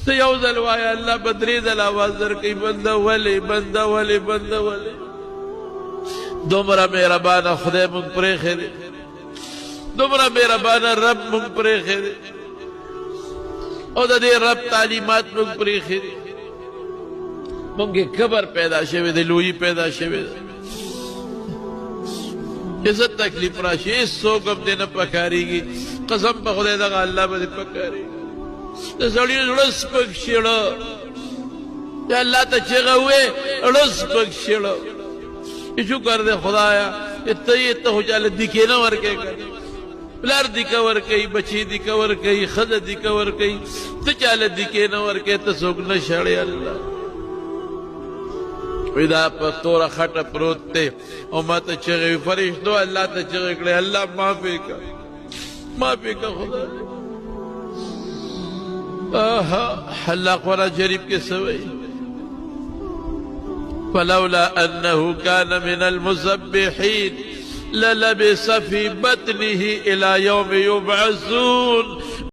ته یو ځل وایه الله به درې ځله آواز درکوي بنده ولې بنده ولې بنده ولې. دومره مهربانه خدای مونږ پرېښی دی، دومره مهربانه رب مونږ پرېښی دی او د دې رب تعلیمات مونږ پرېښي دي. مونږ کې کبر پیدا شوی دی، لویي پیدا شوی دی. چې څه تکلیف راشي هېڅوک هم دې نه پکارېږي. قسم په خدای دغه الله به دې پکارېږي. د سړي زړه سپک شېړه چې الله ته چغه ووې زړه سپک شېړه. شکر دی خدایا چې ته یې ته خو چاله دیکې نه ورکوې که پلار دیکه ورکوي، بچی دیکه ورکوي، ښځه دیکه ورکوي، ته چاله دیکې نه ورکوې، ته څوک نه شړې. الله وی دا په توره خټه پروت دی او ما ته چغې وي. فرشتو الله ته چغې کړې الله معافې که معافې که خدای. الله قرآن شریف کې څه وایي؟ فلولا أنه كان من المسبحين للبث في بطنه إلى يوم يبعثون